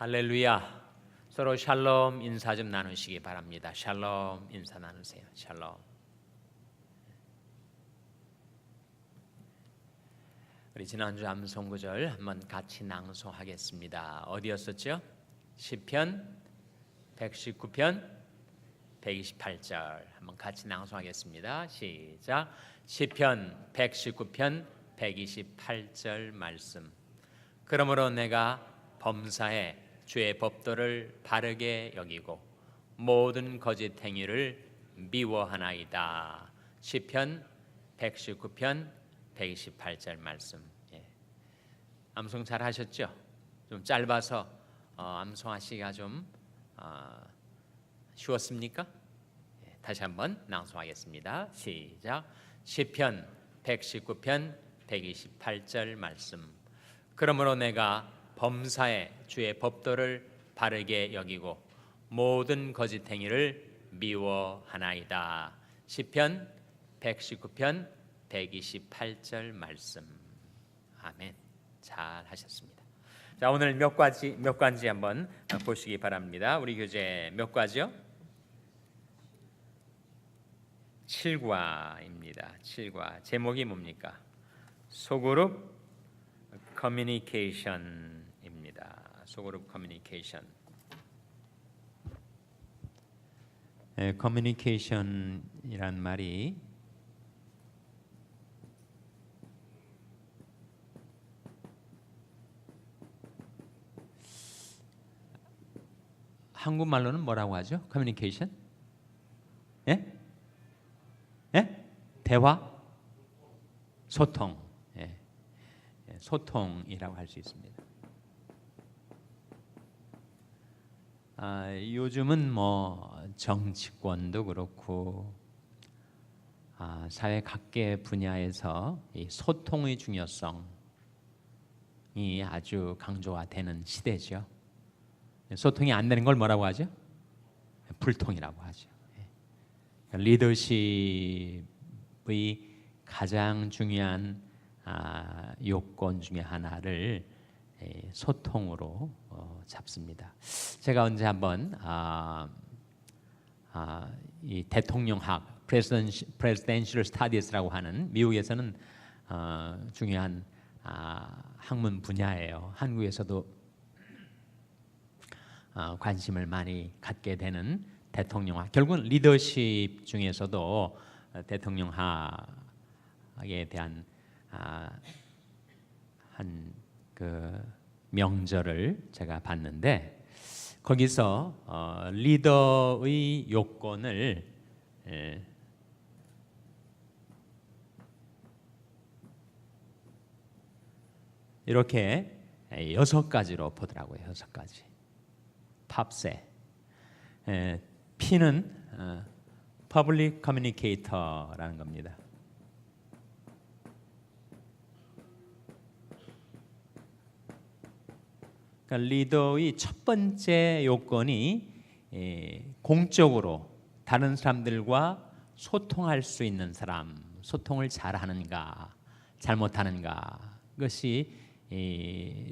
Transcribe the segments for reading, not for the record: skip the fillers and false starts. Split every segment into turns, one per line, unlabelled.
할렐루야. 서로 샬롬 인사 좀 나누시기 바랍니다. 샬롬 인사 나누세요. 샬롬. 우리 지난주 암송 구절 한번 같이 낭송하겠습니다. 어디였었죠? 시편 119편 128절 한번 같이 낭송하겠습니다. 시작. 시편 119편 128절 말씀. 그러므로 내가 범사에 주의 법도를 바르게 여기고 모든 거짓 행위를 미워하나이다. 시편 119편 128절 말씀. 암송 잘 하셨죠? 좀 짧아서 암송하시기가 좀 쉬웠습니까? 다시 한번 낭송하겠습니다. 시작. 시편 119편 128절 말씀. 그러므로 내가 범사에 주의 법도를 바르게 여기고 모든 거짓 행위를 미워하나이다. 시편 119편 128절 말씀. 아멘. 잘 하셨습니다. 자, 오늘 몇 가지 한번 보시기 바랍니다. 우리 교재 몇 과지요? 7과입니다. 7과. 제목이 뭡니까? 소그룹 커뮤니케이션입니다. 소그룹 커뮤니케이션. 커뮤니케이션이란 말이 한국말로는 뭐라고 하죠? 커뮤니케이션? 예? 예? 대화? 소통. 예. 소통이라고 할 수 있습니다. 요즘은 뭐 정치권도 그렇고 사회 각계 분야에서 이 소통의 중요성이 아주 강조가 되는 시대죠. 소통이 안 되는 걸 뭐라고 하죠? 불통이라고 하죠. 리더십의 가장 중요한 요건 중에 하나를 소통으로 잡습니다. 제가 언제 한번 이 대통령학 (Presidential Studies라고 하는 미국에서는 중요한 학문 분야예요. 한국에서도 관심을 많이 갖게 되는 대통령학. 결국은 리더십 중에서도 대통령학에 대한 한 그 명절을 제가 봤는데 거기서 리더의 요건을 이렇게 6가지로 보더라고요. 6가지. 팝세. P는 Public Communicator라는 겁니다. 그러니까 리더의 첫 번째 요건이 공적으로 다른 사람들과 소통할 수 있는 사람, 소통을 잘하는가, 잘못하는가, 그것이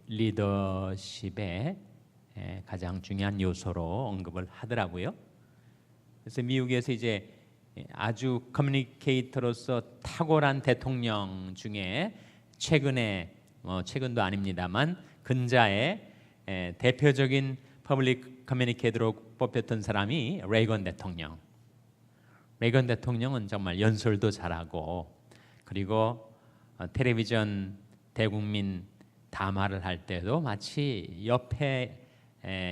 리더십의 가장 중요한 요소로 언급을 하더라고요. 그래서 미국에서 이제 아주 커뮤니케이터로서 탁월한 대통령 중에 최근도 아닙니다만 근자에 대표적인 퍼블릭 커뮤니케이터로 뽑혔던 사람이 레이건 대통령. 레이건 대통령은 정말 연설도 잘하고 그리고 텔레비전 대국민 담화를 할 때도 마치 옆에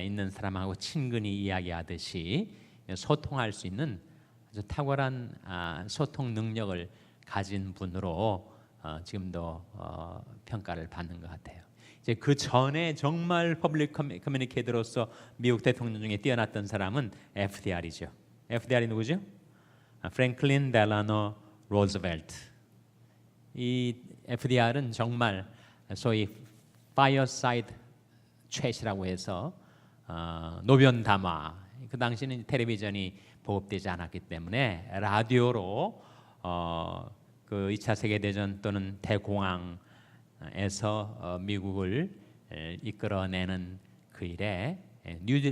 있는 사람하고 친근히 이야기하듯이 소통할 수 있는 아주 탁월한 소통 능력을 가진 분으로 지금도 평가를 받는 것 같아요. 이제 그 전에 정말 퍼블릭 커뮤니케이터로서 미국 대통령 중에 뛰어났던 사람은 FDR이죠. FDR이 누구죠? 프랭클린 델라노 로즈벨트. 이 FDR은 정말 소위 파이어사이드 챗이라고 해서 노변 담화. 그 당시는 텔레비전이 보급되지 않았기 때문에 라디오로 그 2차 세계대전 또는 대공황에서 미국을 이끌어내는 그 일에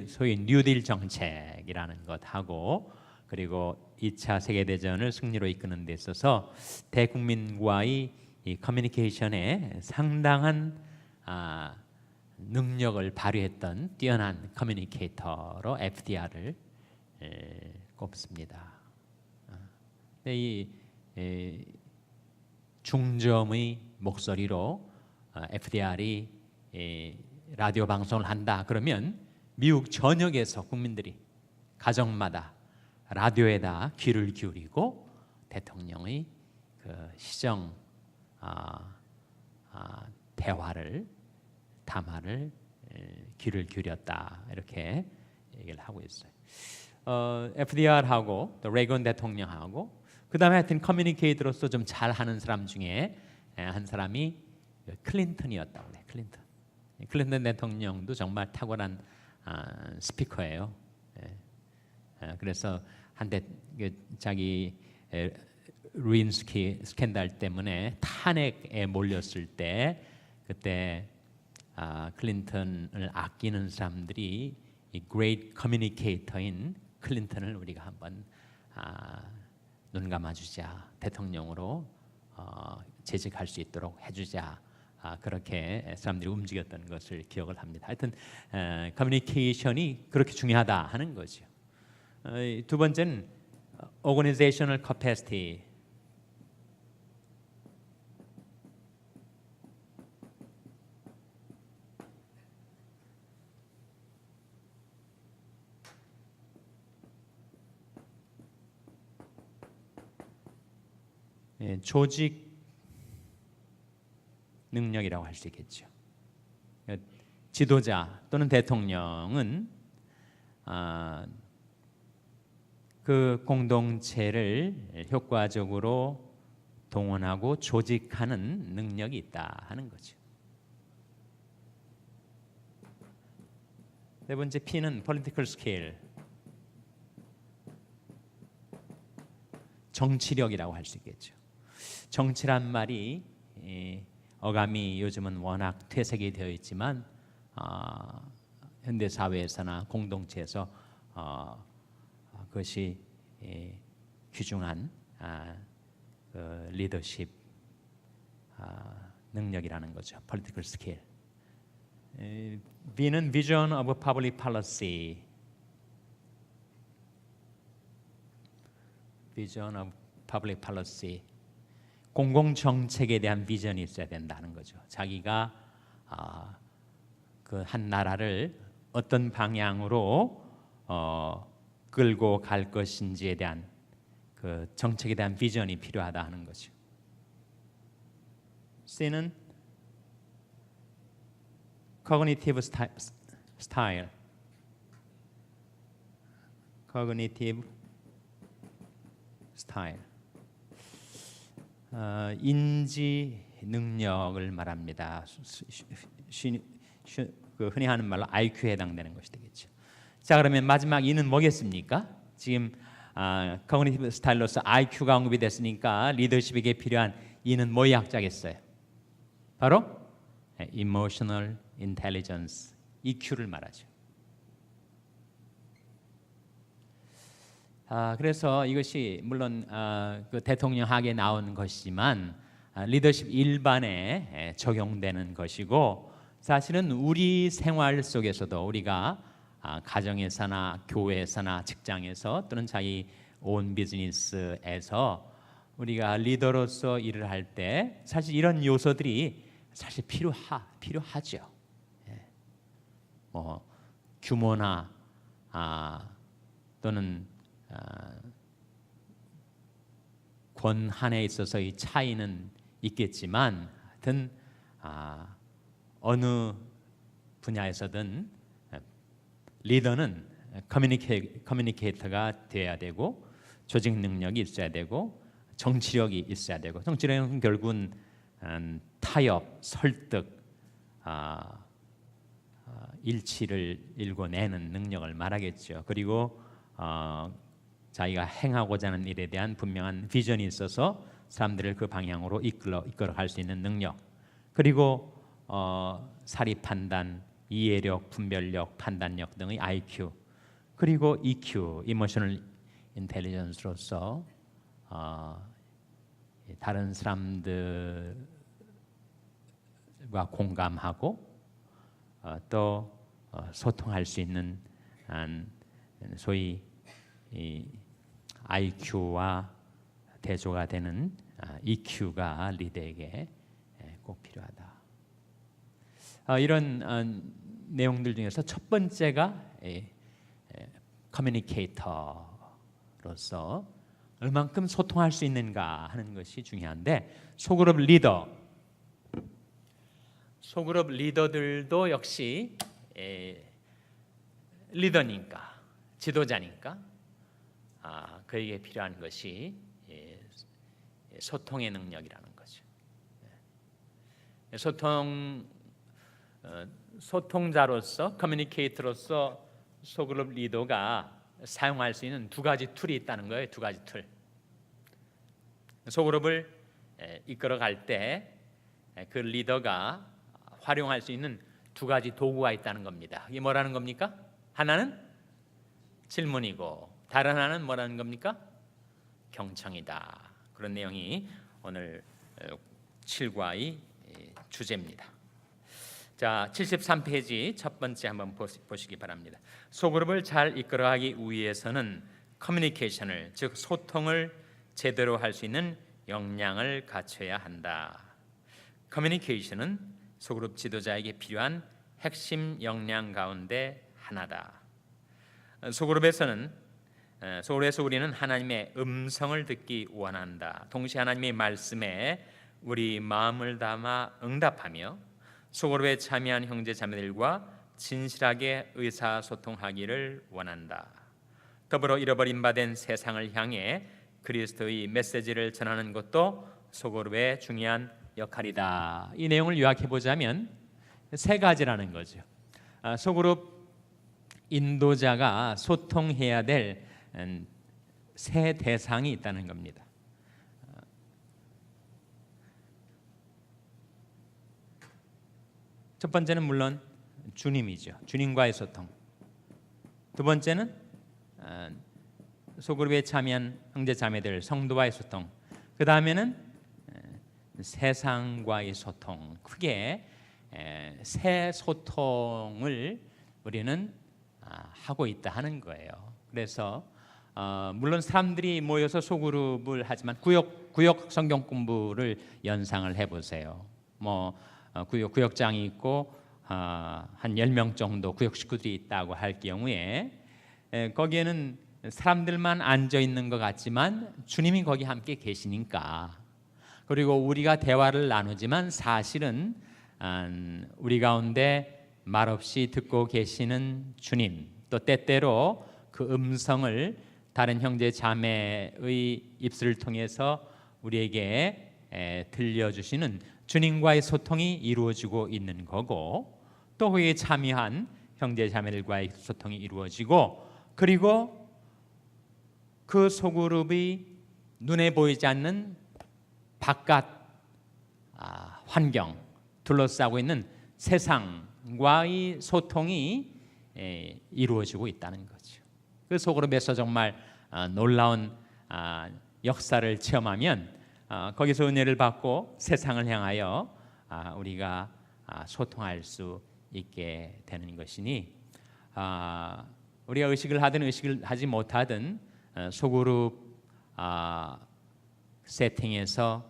소위 뉴딜 정책이라는 것하고 그리고 2차 세계대전을 승리로 이끄는 데 있어서 대국민과의 이 커뮤니케이션에 상당한 능력을 발휘했던 뛰어난 커뮤니케이터로 FDR을 꼽습니다. 이 중점의 목소리로 FDR이 라디오 방송을 한다 그러면 미국 전역에서 국민들이 가정마다 라디오에다 귀를 기울이고 대통령의 그 시정 대화를 담화를 귀를 기울였다 이렇게 얘기를 하고 있어요. FDR하고 또 레이건 대통령하고 그 다음에 하여튼 커뮤니케이터로서 좀 잘하는 사람 중에 한 사람이 클린턴이었다고 해요. 클린턴 대통령도 정말 탁월한 스피커예요. 그래서 한때 자기 루인스키 스캔들 때문에 탄핵에 몰렸을 때 그때 클린턴을 아끼는 사람들이 이 great communicator인 클린턴을 우리가 한번 눈 감아주자, 대통령으로 재직할 수 있도록 해주자, 그렇게 사람들이 움직였던 것을 기억을 합니다. 하여튼 커뮤니케이션이 그렇게 중요하다 하는 거죠. 두 번째는 organizational capacity. 조직 능력이라고 할 수 있겠죠. 지도자 또는 대통령은 그 공동체를 효과적으로 동원하고 조직하는 능력이 있다 하는 거죠. 네 번째 P는 political skill, 정치력이라고 할 수 있겠죠. 정치란 말이 어감이 요즘은 워낙 퇴색이 되어 있지만 현대 사회에서나 공동체에서 그것이 귀중한 그 리더십 능력이라는 거죠. political skill. B는 vision of public policy. vision of public policy. 공공 정책에 대한 비전이 있어야 된다는 거죠. 자기가 그 한 나라를 어떤 방향으로 끌고 갈 것인지에 대한 그 정책에 대한 비전이 필요하다 하는 거죠. C는 cognitive style. cognitive style. 인지 능력을 말합니다. 흔히 하는 말로 IQ에 해당되는 것이 되겠죠. 자, 그러면 마지막 E는 뭐겠습니까? 지금 커그니티브 스타일로서 IQ가 언급이 됐으니까 리더십에게 필요한 E는 뭐의 약자겠어요? 바로 Emotional Intelligence, EQ를 말하죠. 그래서 이것이 물론 그 대통령학에 나온 것이지만 리더십 일반에 적용되는 것이고 사실은 우리 생활 속에서도 우리가 가정에서나 교회에서나 직장에서 또는 자기 온 비즈니스에서 우리가 리더로서 일을 할 때 사실 이런 요소들이 사실 필요하죠. 뭐 규모나 또는 권한에 있어서의 차이는 있겠지만 하여튼 어느 분야에서든 리더는 커뮤니케이터가 돼야 되고 조직 능력이 있어야 되고 정치력이 있어야 되고 정치력은 결국은 타협, 설득, 일치를 일궈내는 능력을 말하겠죠. 그리고 자기가 행하고자 하는 일에 대한 분명한 비전이 있어서 사람들을 그 방향으로 이끌어 갈 수 있는 능력, 그리고 사리 판단, 이해력, 분별력, 판단력 등의 IQ, 그리고 EQ, Emotional Intelligence로서 다른 사람들과 공감하고 또 소통할 수 있는 소위 IQ와 대조가 되는 EQ가 리더에게 꼭 필요하다. 이런 내용들 중에서 첫 번째가 커뮤니케이터로서 얼만큼 소통할 수 있는가 하는 것이 중요한데, 소그룹 리더들도 역시 리더니까, 지도자니까 그에게 필요한 것이 소통의 능력이라는 거죠. 소통자로서, 커뮤니케이터로서 소그룹 리더가 사용할 수 있는 두 가지 툴이 있다는 거예요. 두 가지 툴. 소그룹을 이끌어갈 때 그 리더가 활용할 수 있는 두 가지 도구가 있다는 겁니다. 이게 뭐라는 겁니까? 하나는 질문이고 다른 하나는 뭐라는 겁니까? 경청이다. 그런 내용이 오늘 7과의 주제입니다. 자, 73페이지 첫 번째 한번 보시기 바랍니다. 소그룹을 잘 이끌어가기 위해서는 커뮤니케이션을, 즉 소통을 제대로 할 수 있는 역량을 갖춰야 한다. 커뮤니케이션은 소그룹 지도자에게 필요한 핵심 역량 가운데 하나다. 소그룹에서 우리는 하나님의 음성을 듣기 원한다. 동시에 하나님의 말씀에 우리 마음을 담아 응답하며 소그룹에 참여한 형제 자매들과 진실하게 의사소통하기를 원한다. 더불어 잃어버린 바 된 세상을 향해 그리스도의 메시지를 전하는 것도 소그룹의 중요한 역할이다. 이 내용을 요약해 보자면 세 가지라는 거죠. 소그룹 인도자가 소통해야 될 세 대상이 있다는 겁니다. 첫 번째는 물론 주님이죠. 주님과의 소통. 두 번째는 소그룹에 참여한 형제 자매들, 성도와의 소통. 그 다음에는 세상과의 소통. 크게 세 소통을 우리는 하고 있다 하는 거예요. 그래서 물론 사람들이 모여서 소그룹을 하지만 구역 성경 공부를 연상을 해보세요. 구역장이 있고 한 10명 정도 구역 식구들이 있다고 할 경우에 거기에는 사람들만 앉아 있는 것 같지만 주님이 거기 함께 계시니까, 그리고 우리가 대화를 나누지만 사실은 우리 가운데 말없이 듣고 계시는 주님, 또 때때로 그 음성을 다른 형제 자매의 입술을 통해서 우리에게 들려주시는 주님과의 소통이 이루어지고 있는 거고, 또 거기에 참여한 형제 자매들과의 소통이 이루어지고, 그리고 그 소그룹이 눈에 보이지 않는 바깥 환경, 둘러싸고 있는 세상과의 소통이 이루어지고 있다는 거죠. 그 소그룹에서 정말 놀라운 역사를 체험하면 거기서 은혜를 받고 세상을 향하여 우리가 소통할 수 있게 되는 것이니, 우리가 의식을 하든 의식을 하지 못하든 소그룹 세팅에서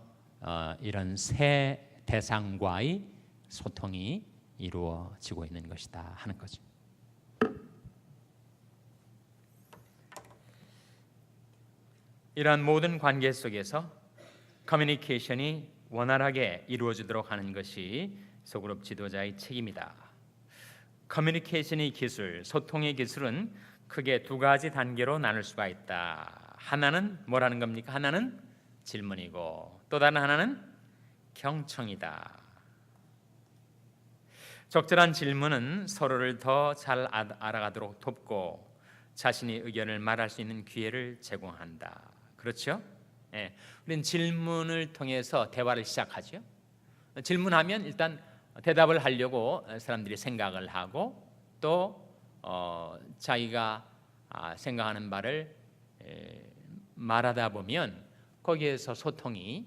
이런 세 대상과의 소통이 이루어지고 있는 것이다 하는 거죠. 이러한 모든 관계 속에서 커뮤니케이션이 원활하게 이루어지도록 하는 것이 소그룹 지도자의 책임이다. 커뮤니케이션의 기술, 소통의 기술은 크게 두 가지 단계로 나눌 수가 있다. 하나는 뭐라는 겁니까? 하나는 질문이고 또 다른 하나는 경청이다. 적절한 질문은 서로를 더 잘 알아가도록 돕고 자신의 의견을 말할 수 있는 기회를 제공한다. 그렇죠? 우리는 질문을 통해서 대화를 시작하죠. 질문하면 일단 대답을 하려고 사람들이 생각을 하고 또 자기가 생각하는 바를 말하다 보면 거기에서 소통이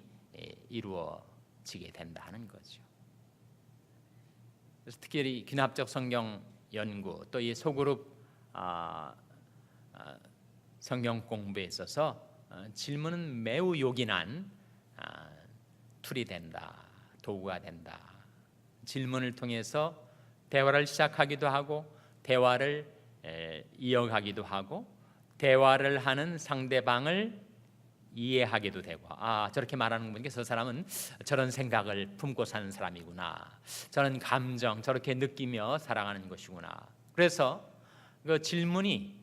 이루어지게 된다 하는 거죠. 그래서 특히 이 귀납적 성경 연구 또 이 소그룹 성경 공부에 있어서 질문은 매우 요긴한 툴이 된다, 도구가 된다. 질문을 통해서 대화를 시작하기도 하고 대화를 이어가기도 하고 대화를 하는 상대방을 이해하게도 되고 저렇게 말하는 거 보니까 저 사람은 저런 생각을 품고 사는 사람이구나, 저런 감정 저렇게 느끼며 살아가는 것이구나. 그래서 그 질문이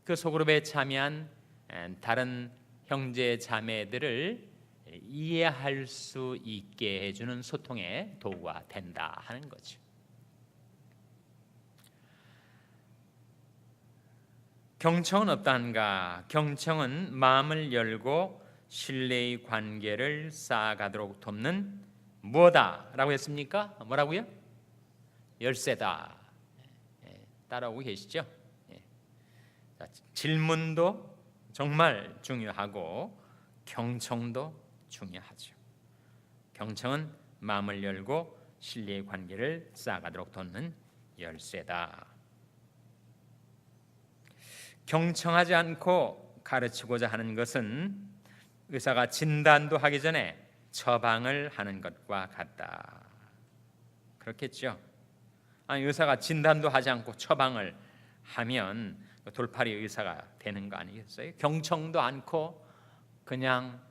그 소그룹에 참여한 다른 형제 자매들을 이해할 수 있게 해주는 소통의 도구가 된다 하는 거죠. 경청은 어떠한가? 경청은 마음을 열고 신뢰의 관계를 쌓아가도록 돕는 뭐다? 라고 했습니까? 뭐라고요? 열쇠다. 따라오고 계시죠? 질문도 정말 중요하고 경청도 중요하죠. 경청은 마음을 열고 신뢰의 관계를 쌓아가도록 돕는 열쇠다. 경청하지 않고 가르치고자 하는 것은 의사가 진단도 하기 전에 처방을 하는 것과 같다. 그렇겠죠? 아니, 의사가 진단도 하지 않고 처방을 하면 돌팔이 의사가 되는 거 아니겠어요? 경청도 않고 그냥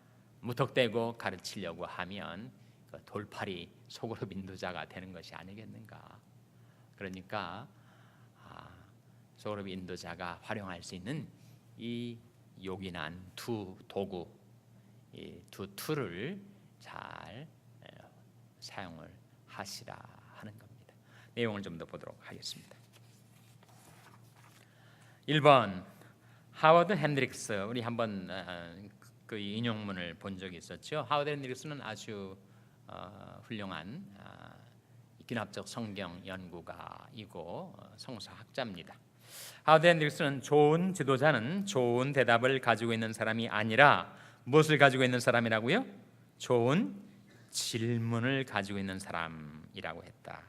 무턱대고 가르치려고 하면 돌팔이 소그룹 인도자가 되는 것이 아니겠는가? 그러니까 소그룹 인도자가 활용할 수 있는 이 요긴한 두 도구, 이 두 툴을 잘 사용을 하시라 하는 겁니다. 내용을 좀 더 보도록 하겠습니다. 1번 하워드 핸드릭스, 우리 한번 그 인용문을 본 적이 있었죠. 하워드 핸드릭스는 아주 훌륭한 귀납적 성경 연구가이고 성서학자입니다. 하워드 핸드릭스는 좋은 지도자는 좋은 대답을 가지고 있는 사람이 아니라 무엇을 가지고 있는 사람이라고요? 좋은 질문을 가지고 있는 사람이라고 했다.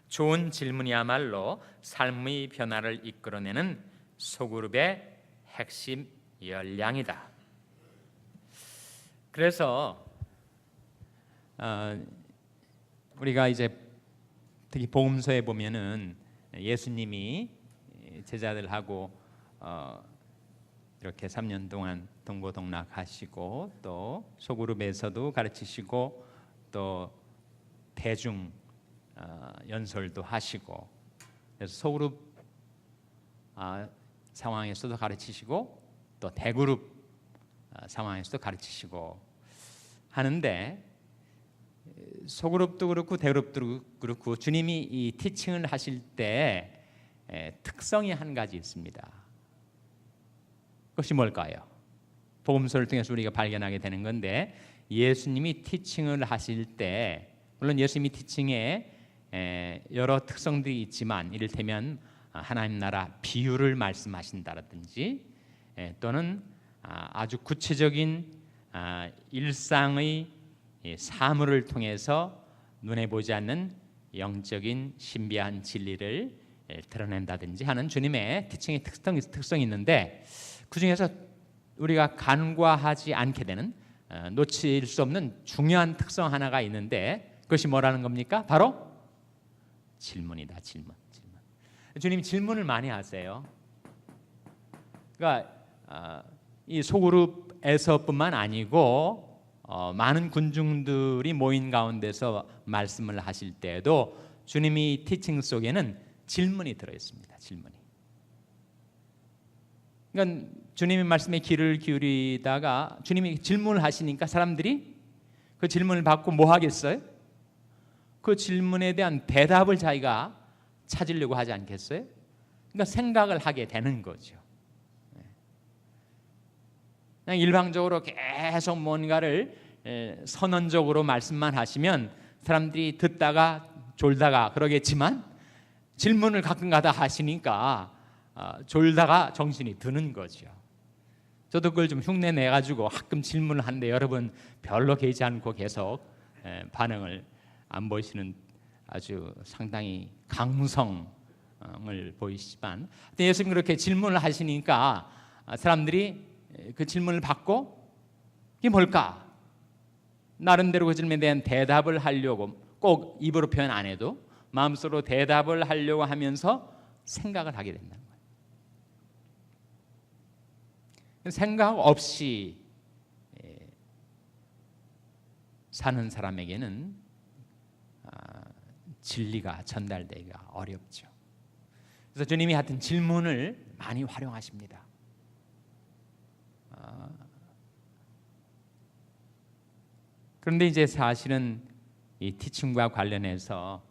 좋은 질문이야말로 삶의 변화를 이끌어내는 소그룹의 핵심 역량이다. 그래서 우리가 이제 특히 복음서에 보면은 예수님이 제자들하고 이렇게 3년 동안 동고동락하시고 또 소그룹에서도 가르치시고 또 대중 연설도 하시고, 그래서 소그룹 상황에서도 가르치시고 또 대그룹 상황에서도 가르치시고 하는데, 소그룹도 그렇고 대그룹도 그렇고 주님이 이 티칭을 하실 때 특성이 한 가지 있습니다. 그것이 뭘까요? 복음서를 통해서 우리가 발견하게 되는 건데, 예수님이 티칭을 하실 때 물론 예수님이 티칭에 여러 특성들이 있지만 이를테면 하나님 나라 비유를 말씀하신다라든지 또는 아주 구체적인 일상의 사물을 통해서 눈에 보지 않는 영적인 신비한 진리를 드러낸다든지 하는 주님의 티칭의 특성이 있는데, 그 중에서 우리가 간과하지 않게 되는 놓칠 수 없는 중요한 특성 하나가 있는데, 그것이 뭐라는 겁니까? 바로 질문이다. 질문. 주님이 질문을 많이 하세요. 그러니까 이 소그룹에서뿐만 아니고 많은 군중들이 모인 가운데서 말씀을 하실 때에도 주님이 티칭 속에는 질문이 들어 있습니다. 질문이. 그러니까 주님의 말씀에 귀를 기울이다가 주님이 질문을 하시니까 사람들이 그 질문을 받고 뭐 하겠어요? 그 질문에 대한 대답을 자기가 찾으려고 하지 않겠어요? 그러니까 생각을 하게 되는 거죠. 그냥 일방적으로 계속 뭔가를 선언적으로 말씀만 하시면 사람들이 듣다가 졸다가 그러겠지만 질문을 가끔가다 하시니까 졸다가 정신이 드는 거죠. 저도 그걸 좀 흉내 내가지고 가끔 질문을 하는데 여러분 별로 개의치 않고 계속 반응을 안 보이시는 아주 상당히 강성을 보이시지만 예수님 그렇게 질문을 하시니까 사람들이 그 질문을 받고 이게 뭘까? 나름대로 그 질문에 대한 대답을 하려고 꼭 입으로 표현 안 해도 마음속으로 대답을 하려고 하면서 생각을 하게 된다는 거예요. 생각 없이 사는 사람에게는 진리가 전달되기가 어렵죠. 그래서 주님이 하여튼 질문을 많이 활용하십니다. 그런데 이제 사실은 이 티칭과 관련해서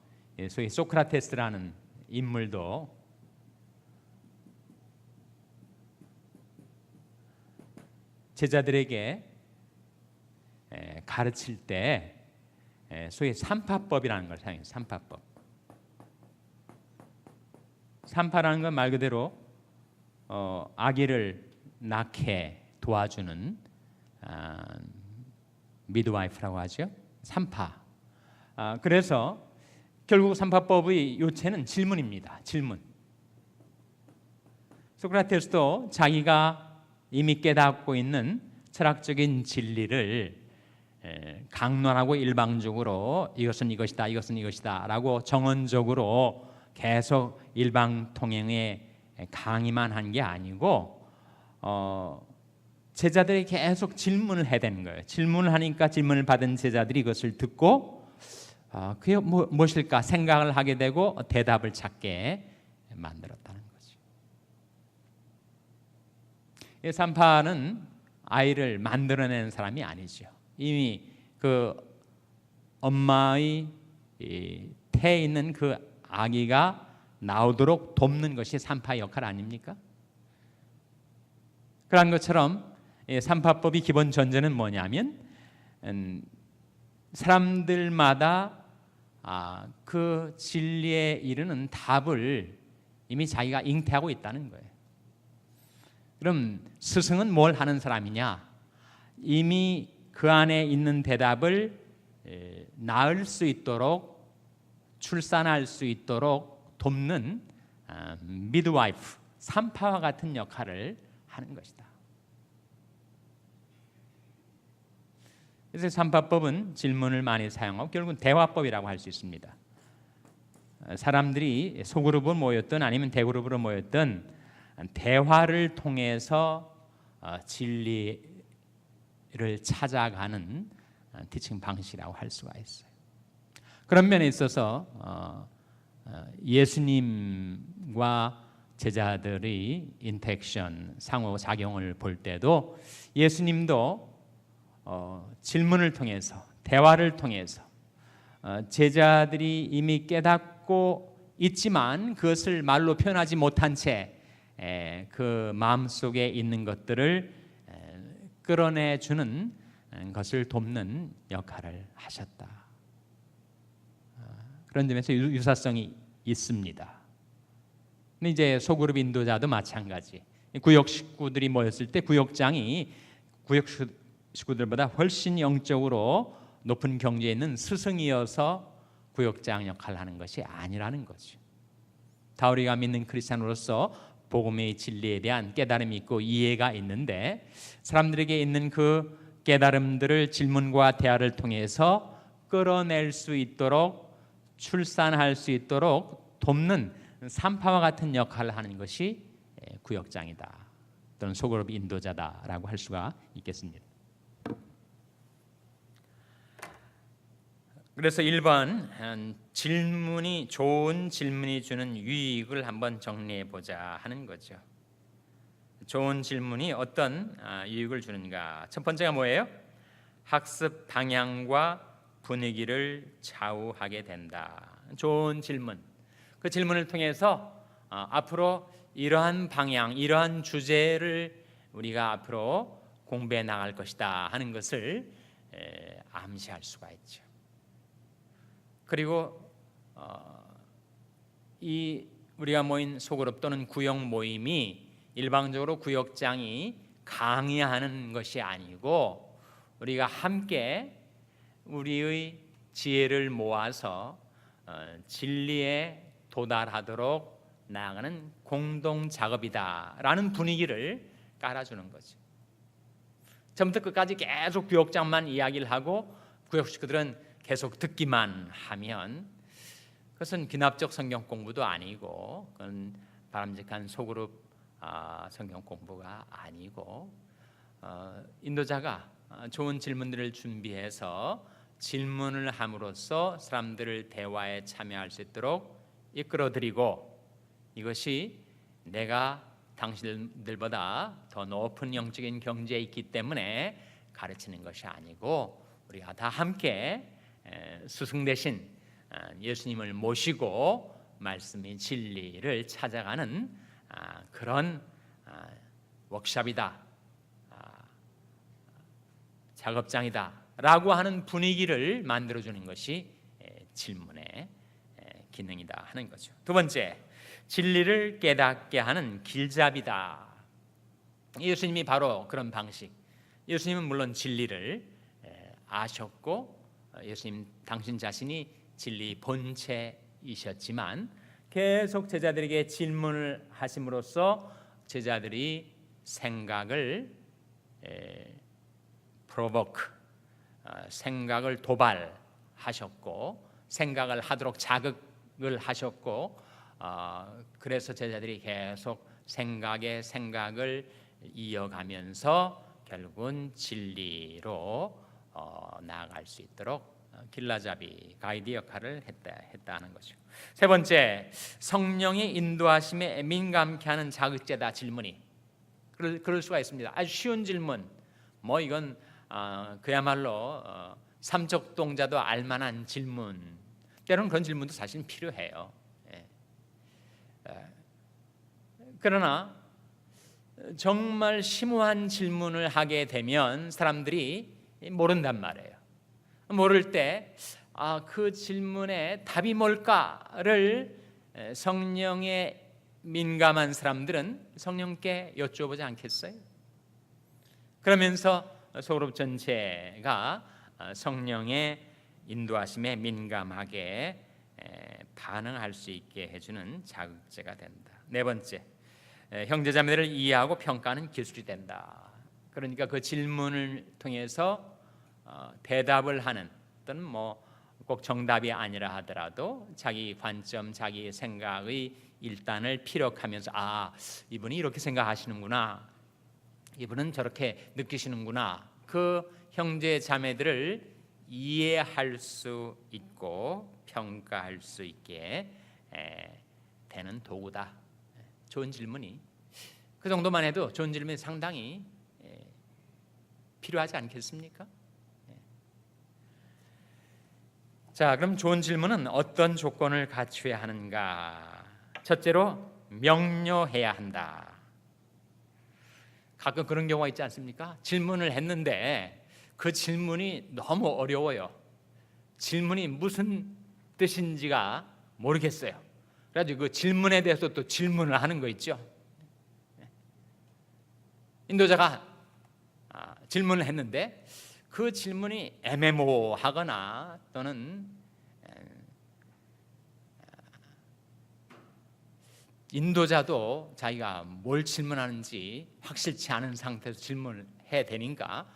소위 소크라테스라는 인물도 제자들에게 가르칠 때 소위 삼파법이라는 걸 사용해요. 삼파법. 삼파라는 건 말 그대로 아기를 낳게 도와주는 미드와이프라고 하죠. 삼파. 그래서 결국 삼파법의 요체는 질문입니다. 질문. 소크라테스도 자기가 이미 깨닫고 있는 철학적인 진리를 강론하고 일방적으로 이것은 이것이다, 이것은 이것이다 라고 정언적으로 계속 일방통행에 강의만 한 게 아니고 제자들이 계속 질문을 해야 되는 거예요. 질문을 하니까 질문을 받은 제자들이 이것을 듣고 그게 무엇일까 생각을 하게 되고 대답을 찾게 만들었다는 거죠. 이 산파는 아이를 만들어내는 사람이 아니죠. 이미 그 엄마의 태에 있는 그 아기가 나오도록 돕는 것이 산파의 역할 아닙니까? 그런 것처럼 삼파법의 기본 전제는 뭐냐면 사람들마다 그 진리에 이르는 답을 이미 자기가 잉태하고 있다는 거예요. 그럼 스승은 뭘 하는 사람이냐? 이미 그 안에 있는 대답을 낳을 수 있도록 출산할 수 있도록 돕는 미드와이프, 산파와 같은 역할을 하는 것이다. 그래서 삼파법은 질문을 많이 사용하고 결국은 대화법이라고 할 수 있습니다. 사람들이 소그룹으로 모였든 아니면 대그룹으로 모였든 대화를 통해서 진리를 찾아가는 티칭 방식이라고 할 수가 있어요. 그런 면에 있어서 예수님과 제자들의 인터랙션, 상호작용을 볼 때도 예수님도 질문을 통해서 대화를 통해서 제자들이 이미 깨닫고 있지만 그것을 말로 표현하지 못한 채 그 마음속에 있는 것들을 끌어내주는 것을 돕는 역할을 하셨다. 그런 점에서 유사성이 있습니다. 근데 이제 소그룹 인도자도 마찬가지. 구역 식구들이 모였을 때 구역장이 구역 식구들보다 훨씬 영적으로 높은 경지에 있는 스승이어서 구역장 역할을 하는 것이 아니라는 거죠. 다 우리가 믿는 크리스찬으로서 복음의 진리에 대한 깨달음이 있고 이해가 있는데 사람들에게 있는 그 깨달음들을 질문과 대화를 통해서 끌어낼 수 있도록 출산할 수 있도록 돕는 산파와 같은 역할을 하는 것이 구역장이다 또는 소그룹 인도자다라고 할 수가 있겠습니다. 그래서 1번 질문이 좋은 질문이 주는 유익을 한번 정리해 보자 하는 거죠. 좋은 질문이 어떤 유익을 주는가? 첫 번째가 뭐예요? 학습 방향과 분위기를 좌우하게 된다. 좋은 질문. 그 질문을 통해서 앞으로 이러한 방향, 이러한 주제를 우리가 앞으로 공부해 나갈 것이다 하는 것을 암시할 수가 있죠. 그리고 이 우리가 모인 소그룹 또는 구역 모임이 일방적으로 구역장이 강의하는 것이 아니고 우리가 함께 우리의 지혜를 모아서 진리에 도달하도록 나아가는 공동 작업이다라는 분위기를 깔아주는 거죠. 처음부터 끝까지 계속 구역장만 이야기를 하고 구역 식구들은 계속 듣기만 하면 그것은 기납적 성경 공부도 아니고 그건 바람직한 소그룹 성경 공부가 아니고 인도자가 좋은 질문들을 준비해서 질문을 함으로써 사람들을 대화에 참여할 수 있도록 이끌어드리고 이것이 내가 당신들보다 더 높은 영적인 경지에 있기 때문에 가르치는 것이 아니고 우리가 다 함께 스승 대신 예수님을 모시고 말씀의 진리를 찾아가는 그런 워크숍이다, 작업장이다 라고 하는 분위기를 만들어주는 것이 질문의 기능이다 하는 거죠. 두 번째, 진리를 깨닫게 하는 길잡이다. 예수님이 바로 그런 방식. 예수님은 물론 진리를 아셨고 예수님 당신 자신이 진리 본체이셨지만 계속 제자들에게 질문을 하심으로써 제자들이 생각을 provoke, 생각을 도발하셨고 생각을 하도록 자극을 하셨고 그래서 제자들이 계속 생각을 이어가면서 결국은 진리로 나아갈 수 있도록 길라잡이 가이드 역할을 했다는 거죠. 세 번째, 성령의 인도하심에 민감케 하는 자극제다. 질문이 그럴 수가 있습니다. 아주 쉬운 질문, 뭐 이건 그야말로 삼척동자도 알만한 질문. 때로는 그런 질문도 사실 필요해요. 그러나 정말 심오한 질문을 하게 되면 사람들이 모른단 말이에요. 모를 때 그 질문의 답이 뭘까를 성령에 민감한 사람들은 성령께 여쭤보지 않겠어요? 그러면서 소그룹 전체가 성령의 인도하심에 민감하게 반응할 수 있게 해주는 자극제가 된다. 네 번째, 형제자매들을 이해하고 평가하는 기술이 된다. 그러니까 그 질문을 통해서 대답을 하는 또는 뭐 꼭 정답이 아니라 하더라도 자기 관점, 자기 생각의 일단을 피력하면서 이분이 이렇게 생각하시는구나, 이분은 저렇게 느끼시는구나, 그 형제 자매들을 이해할 수 있고 평가할 수 있게 되는 도구다. 좋은 질문이, 그 정도만 해도 좋은 질문이 상당히 필요하지 않겠습니까? 자, 그럼 좋은 질문은 어떤 조건을 갖춰야 하는가? 첫째로 명료해야 한다. 가끔 그런 경우가 있지 않습니까? 질문을 했는데 그 질문이 너무 어려워요. 질문이 무슨 뜻인지가 모르겠어요. 그래가지고 그 질문에 대해서 또 질문을 하는 거 있죠. 인도자가 질문을 했는데 그 질문이 애매모호하거나 또는 인도자도 자기가 뭘 질문하는지 확실치 않은 상태에서 질문을 해야 되니까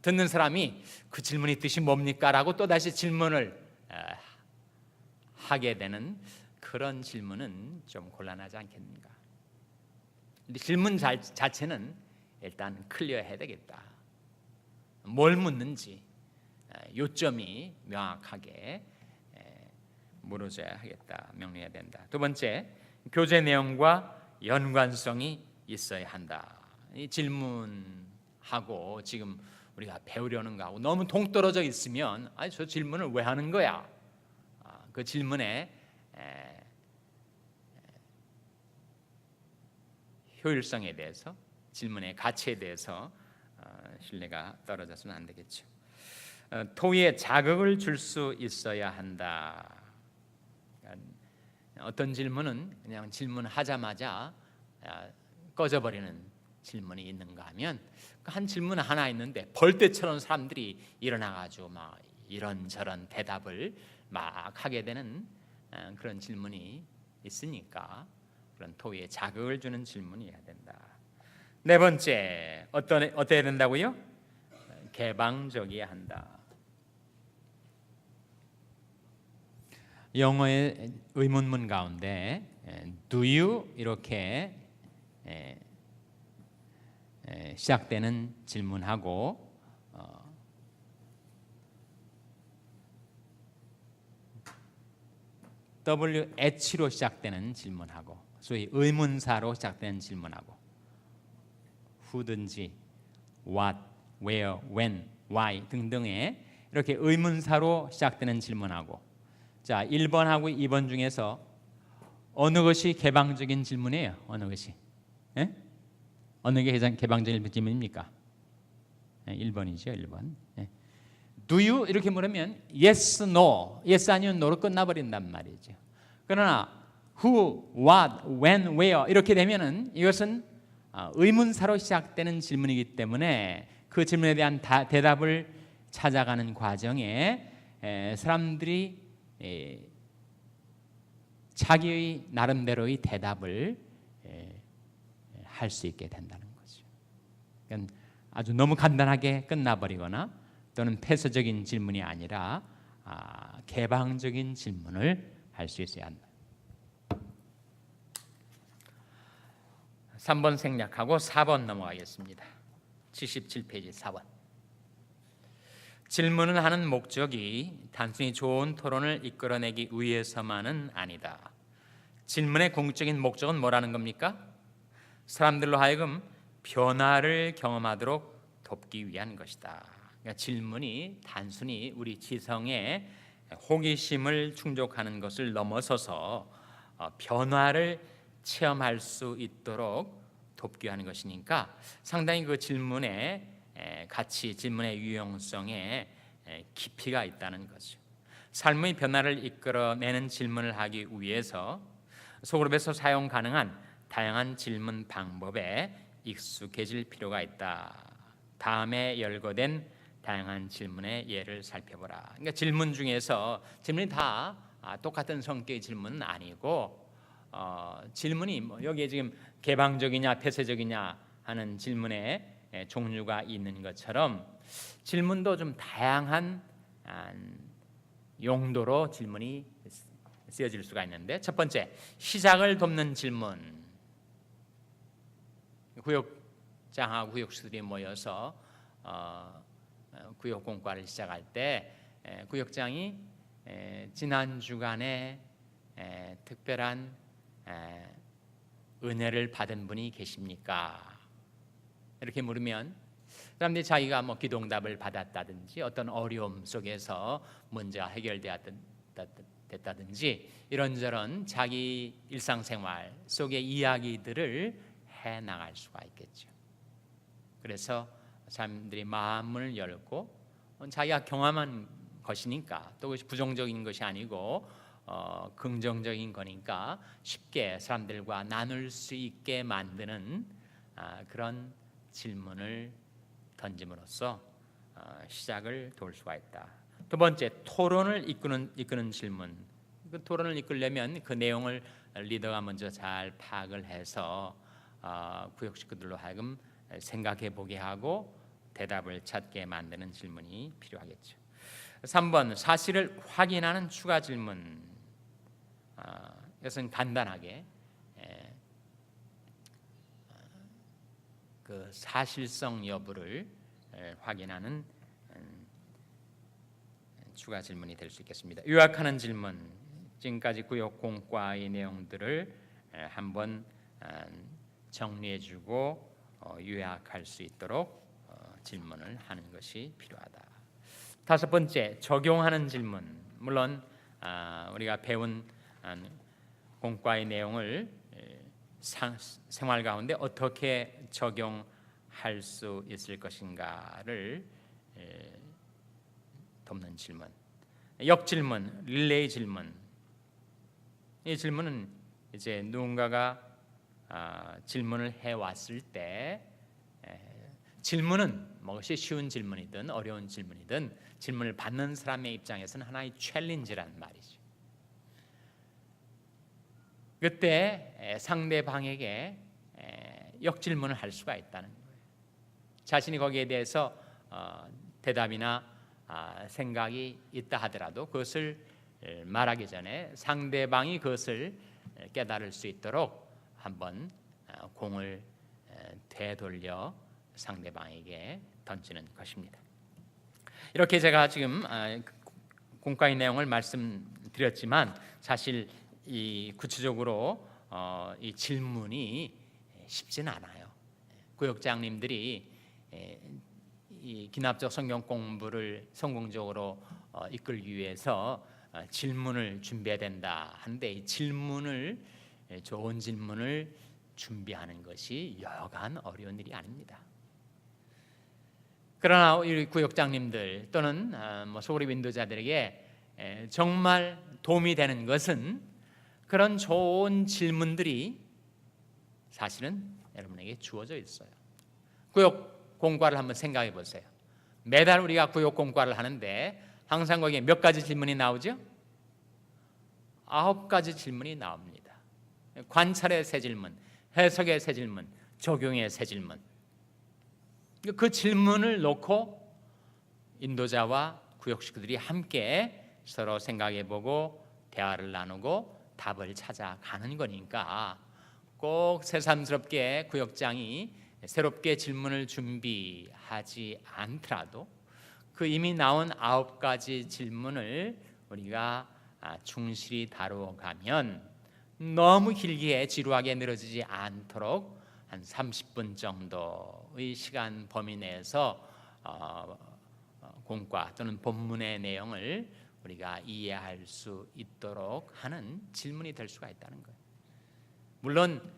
듣는 사람이 그 질문의 뜻이 뭡니까? 라고 또다시 질문을 하게 되는 그런 질문은 좀 곤란하지 않겠는가? 근데 질문 자체는 일단 클리어해야 되겠다. 뭘 묻는지 요점이 명확하게 물어줘야 하겠다. 명료해야 된다. 두 번째, 교제 내용과 연관성이 있어야 한다. 이 질문하고 지금 우리가 배우려는 거하고 너무 동떨어져 있으면 저 질문을 왜 하는 거야? 그 질문의 효율성에 대해서, 질문의 가치에 대해서 신뢰가 떨어져서는 안 되겠죠. 토의에 자극을 줄 수 있어야 한다. 어떤 질문은 그냥 질문하자마자 꺼져버리는 질문이 있는가 하면 한 질문 하나 있는데 벌떼처럼 사람들이 일어나가지고 막 이런저런 대답을 막 하게 되는 그런 질문이 있으니까 그런 토의에 자극을 주는 질문이어야 된다. 네 번째, 어때야 된다고요? 개방적이어야 한다. 영어의 의문문 가운데 do you 이렇게 시작되는 질문하고 WH로 시작되는 질문하고 소위 의문사로 시작되는 질문하고 who든지 what, where, when, why 등등의 이렇게 의문사로 시작되는 질문하고 자 1번하고 2번 중에서 어느 것이 개방적인 질문이에요? 어느 것이? 예? 어느 게 가장 개방적인 질문입니까? 1번이죠. 1번. Do you 이렇게 물으면 yes, no, yes 아니면 no로 끝나버린단 말이죠. 그러나 who, what, when, where 이렇게 되면은 이것은 의문사로 시작되는 질문이기 때문에 그 질문에 대한 대답을 찾아가는 과정에 사람들이 자기의 나름대로의 대답을 할 수 있게 된다는 거죠. 그러니까 아주 너무 간단하게 끝나버리거나 또는 폐쇄적인 질문이 아니라 개방적인 질문을 할 수 있어야 한다. 3번 생략하고 4번 넘어가겠습니다. 77페이지 4번. 질문을 하는 목적이 단순히 좋은 토론을 이끌어내기 위해서만은 아니다. 질문의 궁극적인 목적은 뭐라는 겁니까? 사람들로 하여금 변화를 경험하도록 돕기 위한 것이다. 그러니까 질문이 단순히 우리 지성의 호기심을 충족하는 것을 넘어서서 변화를 체험할 수 있도록 돕기 위한 것이니까 상당히 그 질문의 가치, 질문의 유용성에 깊이가 있다는 거죠. 삶의 변화를 이끌어내는 질문을 하기 위해서 소그룹에서 사용 가능한 다양한 질문 방법에 익숙해질 필요가 있다. 다음에 열거된 다양한 질문의 예를 살펴보라. 그러니까 질문 중에서 질문이 다 똑같은 성격의 질문은 아니고 질문이 뭐 여기에 지금 개방적이냐 폐쇄적이냐 하는 질문의 종류가 있는 것처럼 질문도 좀 다양한 용도로 질문이 쓰여질 수가 있는데 첫 번째, 시작을 돕는 질문. 구역장하고 구역수들이 모여서 구역공과를 시작할 때 구역장이 지난 주간에 특별한 은혜를 받은 분이 계십니까? 이렇게 물으면 사람들이 자기가 뭐 기도응답을 받았다든지 어떤 어려움 속에서 문제가 해결되었다든지 이런저런 자기 일상생활 속의 이야기들을 해 나갈 수가 있겠죠. 그래서 사람들이 마음을 열고 자기가 경험한 것이니까 또 그것이 부정적인 것이 아니고 긍정적인 거니까 쉽게 사람들과 나눌 수 있게 만드는 그런 질문을 던짐으로써 시작을 도울 수가 있다. 두 번째, 토론을 이끄는 질문. 그 토론을 이끌려면 그 내용을 리더가 먼저 잘 파악을 해서 구역 식구들로 하여금 생각해 보게 하고 대답을 찾게 만드는 질문이 필요하겠죠. 3번, 사실을 확인하는 추가 질문. 이것은 간단하게 그 사실성 여부를 확인하는 추가 질문이 될 수 있겠습니다. 요약하는 질문. 지금까지 구역 공과의 내용들을 한번 정리해주고 요약할 수 있도록 질문을 하는 것이 필요하다. 다섯 번째, 적용하는 질문. 물론 우리가 배운 공과의 내용을 생활 가운데 어떻게 적용할 수 있을 것인가를 돕는 질문, 역질문, 릴레이 질문. 이 질문은 이제 누군가가 질문을 해왔을 때 질문은 무엇이 쉬운 질문이든 어려운 질문이든 질문을 받는 사람의 입장에서는 하나의 챌린지란 말이죠. 그때 상대방에게 역질문을 할 수가 있다는 거예요. 자신이 거기에 대해서 대답이나 생각이 있다 하더라도 그것을 말하기 전에 상대방이 그것을 깨달을 수 있도록 한번 공을 되돌려 상대방에게 던지는 것입니다. 이렇게 제가 지금 공과의 내용을 말씀드렸지만 사실 이 구체적으로 이 질문이 쉽지는 않아요. 구역장님들이 이 기납적 성경 공부를 성공적으로 이끌기 위해서 질문을 준비해야 된다 하는데 이 질문을 좋은 질문을 준비하는 것이 여간 어려운 일이 아닙니다. 그러나 우리 구역장님들 또는 소그룹 인도자들에게 정말 도움이 되는 것은 그런 좋은 질문들이 사실은 여러분에게 주어져 있어요. 구역 공과를 한번 생각해 보세요. 매달 우리가 구역 공과를 하는데 항상 거기에 몇 가지 질문이 나오죠? 9가지 질문이 나옵니다. 관찰의 세 질문, 해석의 세 질문, 적용의 세 질문. 그 질문을 놓고 인도자와 구역 식구들이 함께 서로 생각해보고 대화를 나누고 답을 찾아가는 거니까 꼭 새삼스럽게 구역장이 새롭게 질문을 준비하지 않더라도 그 이미 나온 9가지 질문을 우리가 충실히 다루어가면 너무 길게 지루하게 늘어지지 않도록 한 30분 정도의 시간 범위 내에서 공과 또는 본문의 내용을 우리가 이해할 수 있도록 하는 질문이 될 수가 있다는 거예요. 물론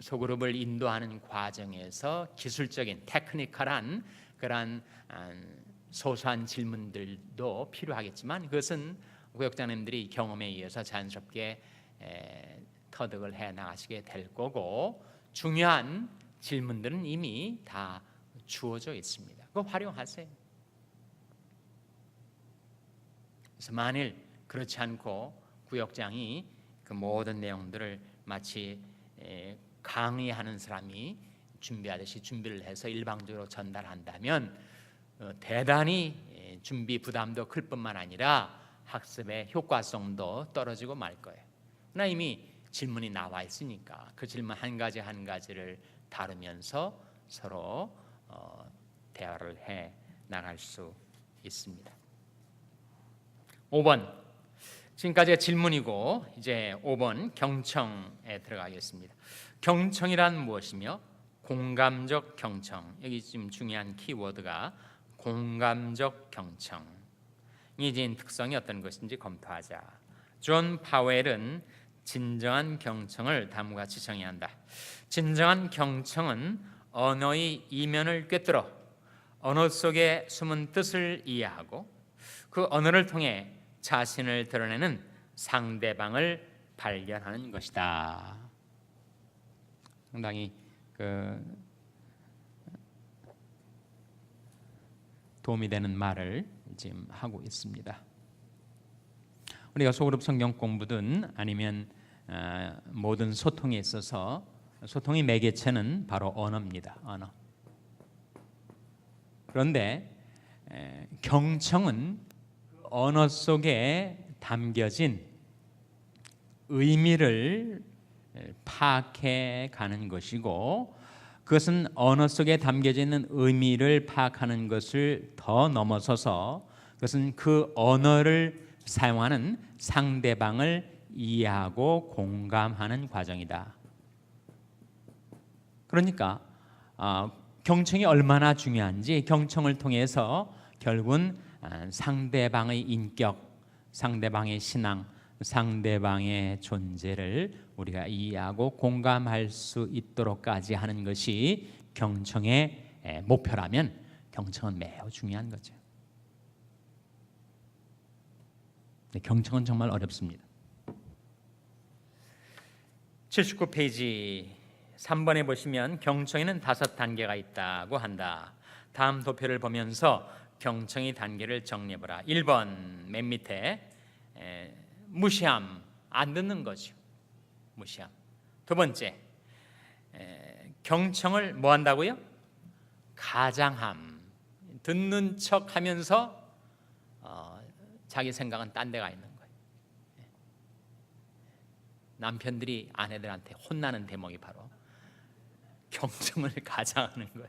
소그룹을 인도하는 과정에서 기술적인 테크니컬한 그런 소소한 질문들도 필요하겠지만 그것은 구역장님들이 경험에 의해서 자연스럽게 터득을 해 나가시게 될 거고 중요한 질문들은 이미 다 주어져 있습니다. 그거 활용하세요. 그래서 만일 그렇지 않고 구역장이 그 모든 내용들을 마치 강의하는 사람이 준비하듯이 준비를 해서 일방적으로 전달한다면 대단히 준비 부담도 클 뿐만 아니라 학습의 효과성도 떨어지고 말 거예요. 그러나 이미 질문이 나와 있으니까 그 질문 한 가지 한 가지를 다루면서 서로 대화를 해 나갈 수 있습니다. 5번 지금까지가 질문이고 이제 5번 경청에 들어가겠습니다. 경청이란 무엇이며 공감적 경청, 여기 지금 중요한 키워드가 공감적 경청이 지닌 특성이 어떤 것인지 검토하자. 존 파웰은 진정한 경청을 다음과 같이 정의한다. 진정한 경청은 언어의 이면을 꿰뚫어 언어 속에 숨은 뜻을 이해하고 그 언어를 통해 자신을 드러내는 상대방을 발견하는 것이다. 상당히 도움이 되는 말을 지금 하고 있습니다. 우리가 소그룹 성경 공부든 아니면 모든 소통에 있어서 소통의 매개체는 바로 언어입니다. 언어. 그런데 경청은 언어 속에 담겨진 의미를 파악해 가는 것이고 그것은 언어 속에 담겨져 있는 의미를 파악하는 것을 더 넘어서서 그것은 그 언어를 사용하는 상대방을 이해하고 공감하는 과정이다. 그러니까 경청이 얼마나 중요한지 경청을 통해서 결국은 상대방의 인격, 상대방의 신앙, 상대방의 존재를 우리가 이해하고 공감할 수 있도록까지 하는 것이 경청의 목표라면 경청은 매우 중요한 거죠. 경청은 정말 어렵습니다. 79페이지 3번에 보시면 경청에는 5단계가 있다고 한다. 다음 도표를 보면서 경청의 단계를 정리해보라. 1번 맨 밑에 무시함, 안 듣는 거죠. 무시함. 두 번째, 경청을 뭐 한다고요? 가장함. 듣는 척 하면서 자기 생각은 딴 데가 있는 거예요. 남편들이 아내들한테 혼나는 대목이 바로 경청을 가장하는 거예요.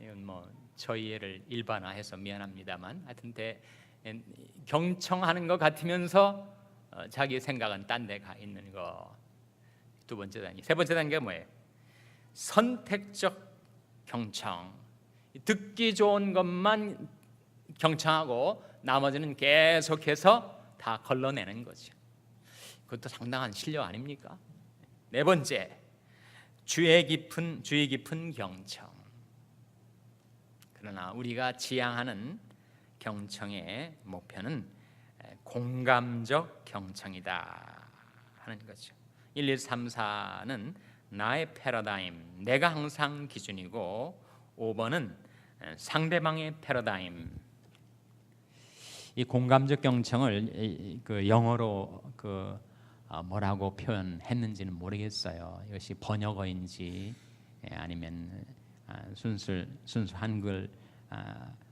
이건 뭐 저희 애를 일반화해서 미안합니다만 하여튼 경청하는 것 같으면서 자기 생각은 딴 데 가 있는 거. 두 번째 단계. 세 번째 단계가 뭐예요? 선택적 경청. 듣기 좋은 것만 경청하고 나머지는 계속해서 다 걸러내는 거죠. 그것도 상당한 실력 아닙니까? 네 번째, 주의 깊은 경청. 그러나 우리가 지향하는 경청의 목표는 공감적 경청이다 하는 거죠. 1, 2, 3, 4는 나의 패러다임, 내가 항상 기준이고 5번은 상대방의 패러다임. 이 공감적 경청을 그 영어로 뭐라고 표현했는지는 모르겠어요. 이것이 번역어인지 아니면 순수 한글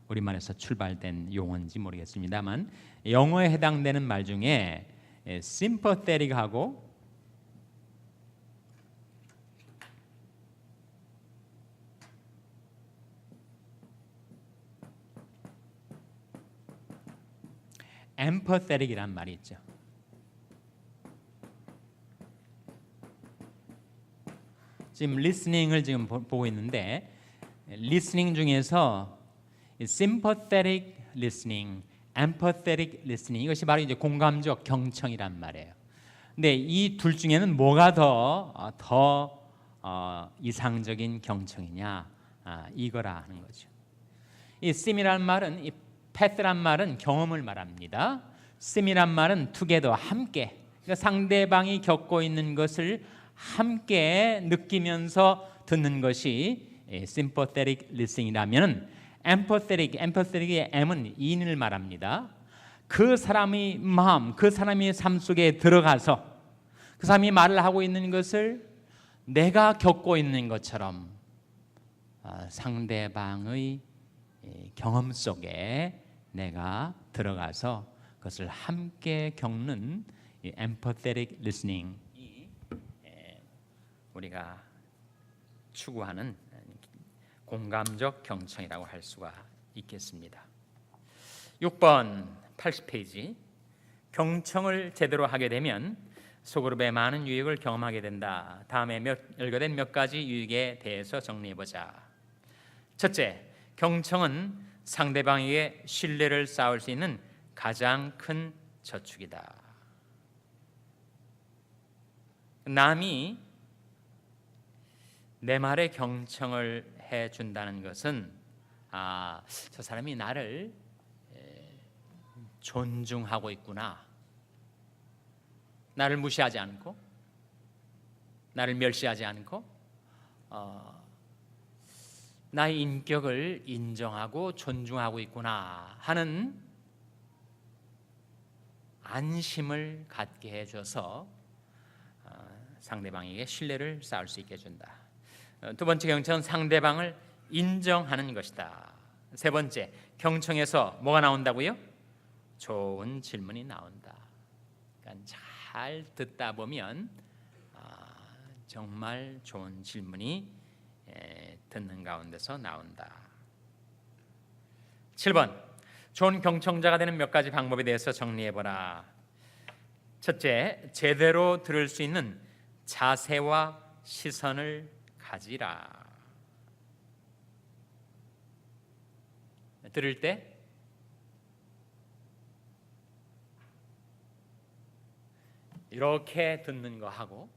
우리말에서 출발된 용어인지 모르겠습니다만 영어에 해당되는 말 중에 sympathetic하고 empathetic이란 말이 있죠. 지금 listening을 지금 보고 있는데 listening 중에서 sympathetic listening, empathetic listening 이것이 바로 이제 공감적 경청이란 말이에요. 근데 이 둘 중에는 뭐가 더 이상적인 경청이냐 이거라 하는 거죠. 이 sim이란 말은 이 path란 말은 경험을 말합니다. sim이란 말은 together 함께. 그러니까 상대방이 겪고 있는 것을 함께 느끼면서 듣는 것이 sympathetic listening이라면 empathetic의 M은 인을 말합니다. 그 사람의 마음, 그 사람의 삶 속에 들어가서 그 사람이 말을 하고 있는 것을 내가 겪고 있는 것처럼 상대방의 경험 속에 내가 들어가서 그것을 함께 겪는 empathetic listening 우리가 추구하는 공감적 경청이라고 할 수가 있겠습니다. 6번 80페이지 경청을 제대로 하게 되면 소그룹의 많은 유익을 경험하게 된다. 다음에 열거된 몇 가지 유익에 대해서 정리해보자. 첫째, 경청은 상대방에게 신뢰를 쌓을 수 있는 가장 큰 저축이다. 남이 내 말에 경청을 해준다는 것은 저 사람이 나를 존중하고 있구나. 나를 무시하지 않고 나를 멸시하지 않고 나의 인격을 인정하고 존중하고 있구나 하는 안심을 갖게 해줘서 상대방에게 신뢰를 쌓을 수 있게 해준다. 두 번째 경청은 상대방을 인정하는 것이다. 세 번째, 경청에서 뭐가 나온다고요? 좋은 질문이 나온다. 그러니까 잘 듣다 보면 정말 좋은 질문이 듣는 가운데서 나온다. 7번, 좋은 경청자가 되는 몇 가지 방법에 대해서 정리해보라. 첫째, 제대로 들을 수 있는 자세와 시선을 가지라. 들을 때 이렇게 듣는 거 하고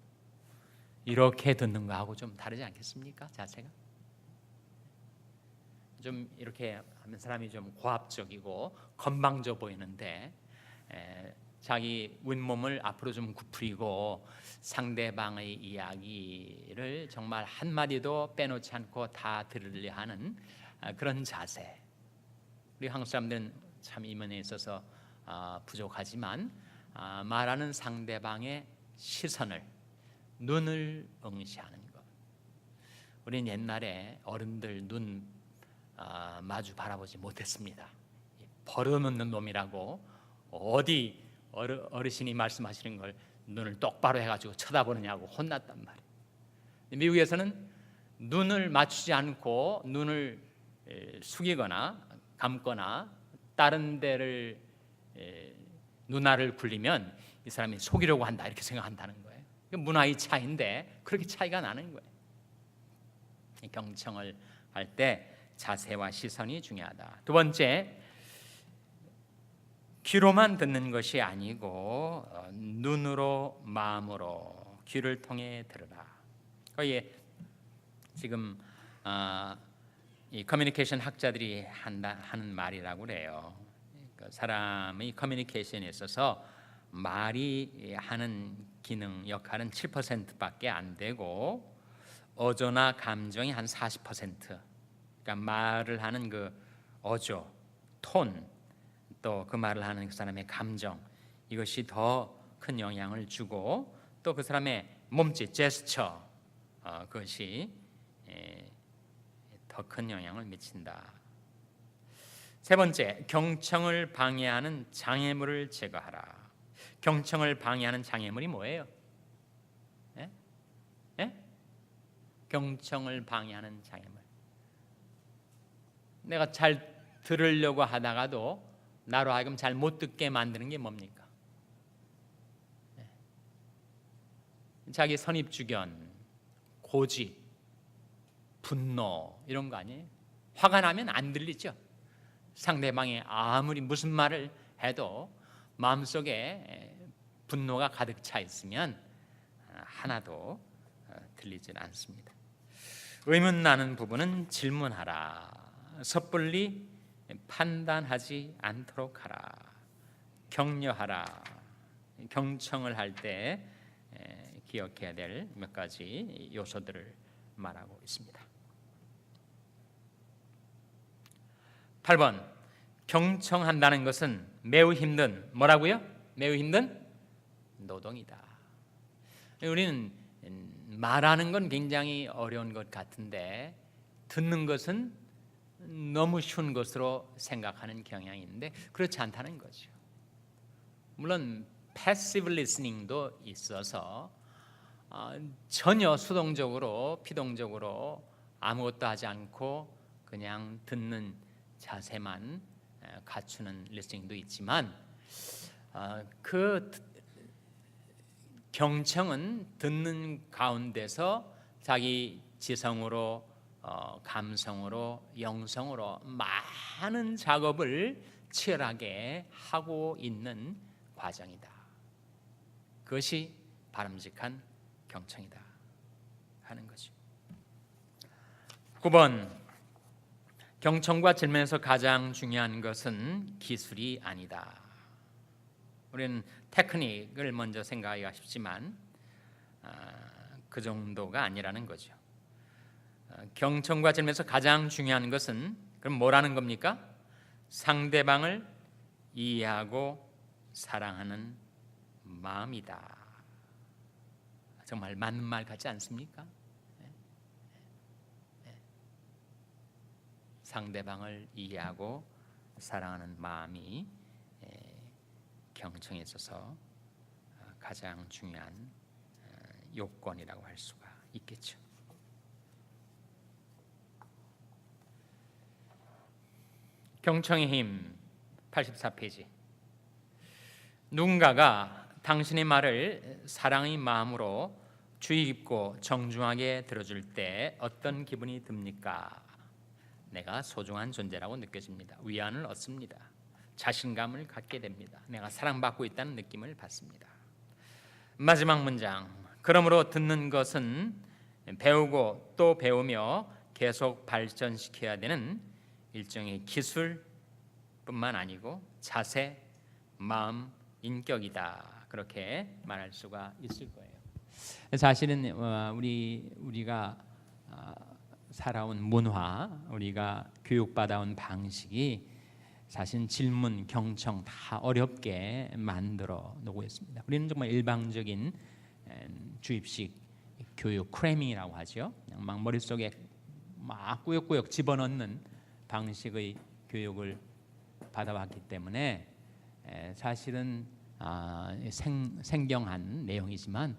이렇게 듣는 거 하고 좀 다르지 않겠습니까? 자세가 좀 이렇게 하면 사람이 좀 고압적이고 건방져 보이는데 자기 윗몸을 앞으로 좀 구부리고 상대방의 이야기를 정말 한마디도 빼놓지 않고 다 들으려 하는 그런 자세. 우리 한국 사람들은 참 이 면에 있어서 부족하지만 말하는 상대방의 시선을, 눈을 응시하는 것. 우리는 옛날에 어른들 눈 마주 바라보지 못했습니다. 버릇없는 놈이라고 어디 어르신이 말씀하시는 걸 눈을 똑바로 해가지고 쳐다보느냐고 혼났단 말이에요. 미국에서는 눈을 맞추지 않고 눈을 숙이거나 감거나 다른 데를 눈알을 굴리면 이 사람이 속이려고 한다 이렇게 생각한다는 거예요. 문화의 차이인데 그렇게 차이가 나는 거예요. 경청을 할 때 자세와 시선이 중요하다. 두 번째, 귀로만 듣는 것이 아니고 눈으로 마음으로 귀를 통해 들으라. 거기에 지금 이 커뮤니케이션 학자들이 하는 말이라고 그래요. 사람의 커뮤니케이션에 있어서 말이 하는 기능 역할은 7%밖에 안 되고 어조나 감정이 한 40%. 그러니까 말을 하는 그 어조, 톤, 또 그 말을 하는 그 사람의 감정, 이것이 더 큰 영향을 주고 또 그 사람의 몸짓, 제스처, 그것이 더 큰 영향을 미친다. 세 번째, 경청을 방해하는 장애물을 제거하라. 경청을 방해하는 장애물이 뭐예요? 경청을 방해하는 장애물. 내가 잘 들으려고 하다가도 나로 하여금 잘 못 듣게 만드는 게 뭡니까? 자기 선입주견, 고집, 분노 이런 거 아니에요? 화가 나면 안 들리죠? 상대방이 아무리 무슨 말을 해도 마음속에 분노가 가득 차 있으면 하나도 들리질 않습니다. 의문 나는 부분은 질문하라. 섣불리 판단하지 않도록 하라. 격려하라. 경청을 할 때 기억해야 될 몇 가지 요소들을 말하고 있습니다. 8번, 경청한다는 것은 매우 힘든, 뭐라고요? 매우 힘든 노동이다. 우리는 말하는 건 굉장히 어려운 것 같은데 듣는 것은 너무 쉬운 것으로 생각하는 경향이 있는데 그렇지 않다는 거죠. 물론 passive listening도 있어서 전혀 수동적으로, 피동적으로 아무것도 하지 않고 그냥 듣는 자세만 갖추는 리스닝도 있지만 그 경청은 듣는 가운데서 자기 지성으로, 감성으로, 영성으로 많은 작업을 치열하게 하고 있는 과정이다. 그것이 바람직한 경청이다 하는 거죠. 9번, 경청과 질문에서 가장 중요한 것은 기술이 아니다. 우리는 테크닉을 먼저 생각하기가 쉽지만 그 정도가 아니라는 거죠. 경청과 질문에서 가장 중요한 것은 그럼 뭐라는 겁니까? 상대방을 이해하고 사랑하는 마음이다. 정말 맞는 말 같지 않습니까? 상대방을 이해하고 사랑하는 마음이 경청에 있어서 가장 중요한 요건이라고 할 수가 있겠죠. 경청의 힘 84페이지. 누군가가 당신의 말을 사랑의 마음으로 주의 깊고 정중하게 들어줄 때 어떤 기분이 듭니까? 내가 소중한 존재라고 느껴집니다. 위안을 얻습니다. 자신감을 갖게 됩니다. 내가 사랑받고 있다는 느낌을 받습니다. 마지막 문장. 그러므로 듣는 것은 배우고 또 배우며 계속 발전시켜야 되는 일종의 기술뿐만 아니고 자세, 마음, 인격이다. 그렇게 말할 수가 있을 거예요. 사실은 우리가 살아온 문화, 우리가 교육받아온 방식이 사실 질문, 경청 다 어렵게 만들어 놓고 있습니다. 우리는 정말 일방적인 주입식 교육, 크래밍이라고 하죠. 그냥 막 머릿속에 막 꾸역꾸역 집어넣는 방식의 교육을 받아왔기 때문에 사실은 생경한 내용이지만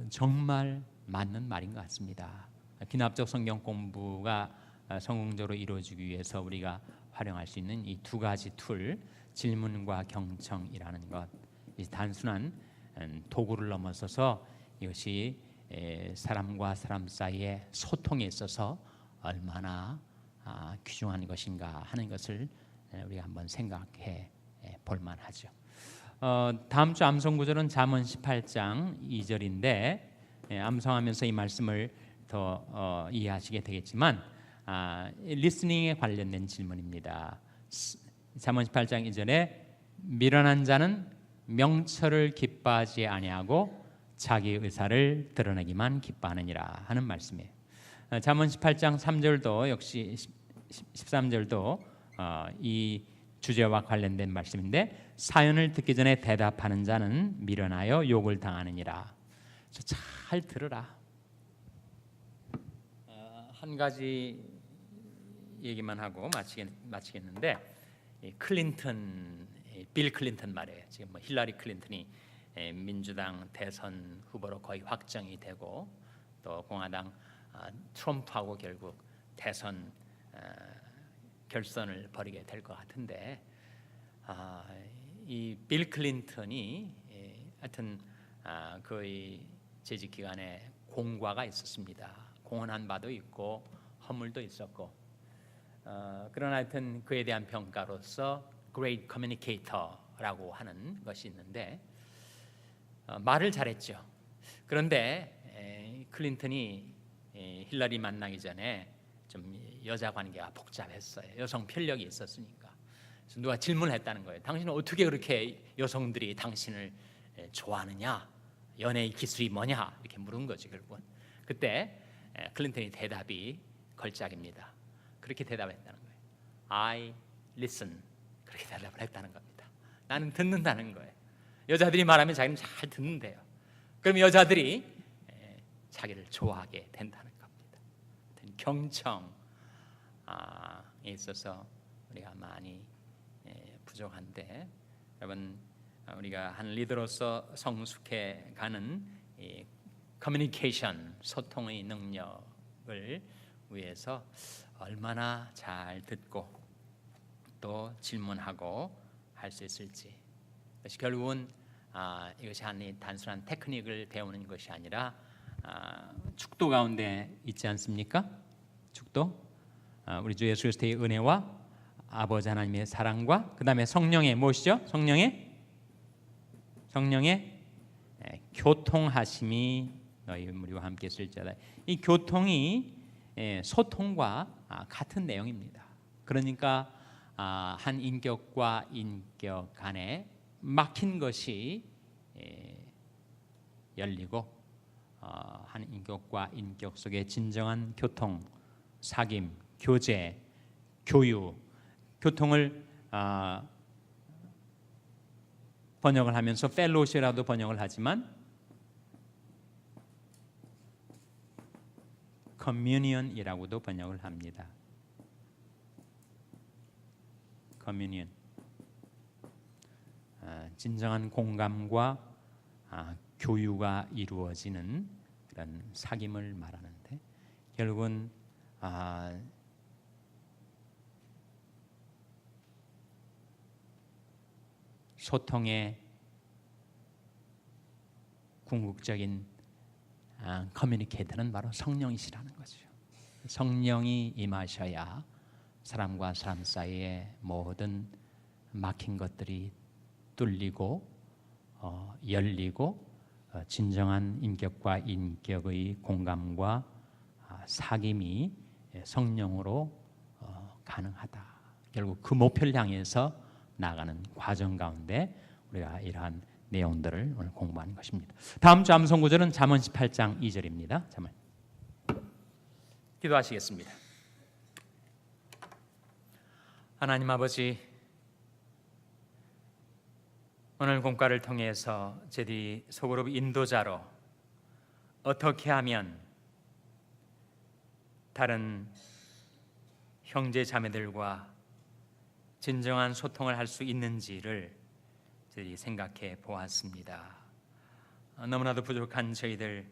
정말 맞는 말인 것 같습니다. 기납적 성경 공부가 성공적으로 이루어지기 위해서 우리가 활용할 수 있는 이 두 가지 툴, 질문과 경청이라는 것, 이 단순한 도구를 넘어서서 이것이 사람과 사람 사이의 소통에 있어서 얼마나 귀중한 것인가 하는 것을 우리가 한번 생각해 볼 만하죠. 다음 주 암송 구절은 잠언 18장 2절인데 암송하면서 이 말씀을 더 이해하시게 되겠지만 리스닝에 관련된 질문입니다. 잠언 18장 2절에 미련한 자는 명철을 기뻐하지 아니하고 자기 의사를 드러내기만 기뻐하느니라 하는 말씀이에요. 잠언 18장 3절도 역시 13절도 이 주제와 관련된 말씀인데 사연을 듣기 전에 대답하는 자는 미련하여 욕을 당하느니라. 잘 들으라. 한 가지 얘기만 하고 마치겠는데 빌 클린턴 말이에요. 지금 힐러리 클린턴이 민주당 대선 후보로 거의 확정이 되고 또 공화당 트럼프하고 결국 대선 결선을 벌이게 될 것 같은데 이 빌 클린턴이 하여튼 그의 재직 기간에 공과가 있었습니다. 공헌한 바도 있고 허물도 있었고 그러나 하여튼 그에 대한 평가로서 Great Communicator라고 하는 것이 있는데 말을 잘했죠. 그런데 클린턴이 힐러리 만나기 전에 좀 여자 관계가 복잡했어요. 여성 편력이 있었으니까. 그래서 누가 질문했다는 거예요. 당신은 어떻게 그렇게 여성들이 당신을 좋아하느냐? 연애의 기술이 뭐냐? 이렇게 물은 거지 결국은. 그때 클린턴이 대답이 걸작입니다. 그렇게 대답했다는 거예요. I listen. 그렇게 대답을 했다는 겁니다. 나는 듣는다는 거예요. 여자들이 말하면 자기는 잘 듣는데요. 그럼 여자들이 자기를 좋아하게 된다는 겁니다. 경청에 있어서 우리가 많이 부족한데 여러분 우리가 한 리더로서 성숙해 가는 이 커뮤니케이션, 소통의 능력을 위해서 얼마나 잘 듣고 또 질문하고 할 수 있을지. 그것이 결국은 이것이 단순한 테크닉을 배우는 것이 아니라 축도 가운데 있지 않습니까? 축도, 우리 주 예수 그리스도의 은혜와 아버지 하나님의 사랑과 그 다음에 성령의 무엇이죠? 성령의 교통하심이 너희 우리와 함께 있을지어다. 이 교통이 소통과 같은 내용입니다. 그러니까 한 인격과 인격 간에 막힌 것이 열리고 한 인격과 인격 속에 진정한 교통, 사귐, 교제, 교유, 교통을 번역을 하면서 펠로시라도 번역을 하지만 커뮤니언이라고도 번역을 합니다. 커뮤니언, 진정한 공감과 교유가 이루어지는 그런 사귐을 말하는데 결국은 소통의 궁극적인 커뮤니케이터는 바로 성령이시라는 거죠. 성령이 임하셔야 사람과 사람 사이에 모든 막힌 것들이 뚫리고 열리고 진정한 인격과 인격의 공감과 사귐이 성령으로 가능하다. 결국 그 목표를 향해서 나아가는 과정 가운데 우리가 이러한 내용들을 오늘 공부하는 것입니다. 다음 주 암송 구절은 잠언 18장 2절입니다. 잠언. 기도하시겠습니다. 하나님 아버지, 오늘 공과를 통해서 저희들이 소그룹 인도자로 어떻게 하면 다른 형제 자매들과 진정한 소통을 할 수 있는지를 저희들이 생각해 보았습니다. 너무나도 부족한 저희들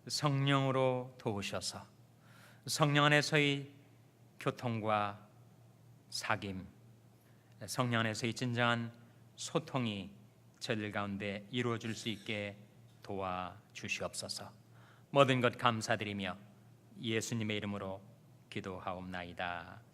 성령으로 도우셔서 성령 안에서의 교통과 사귐, 성령 안에서의 진정한 소통이 저희들 가운데 이루어질 수 있게 도와주시옵소서. 모든 것 감사드리며 예수님의 이름으로 기도하옵나이다.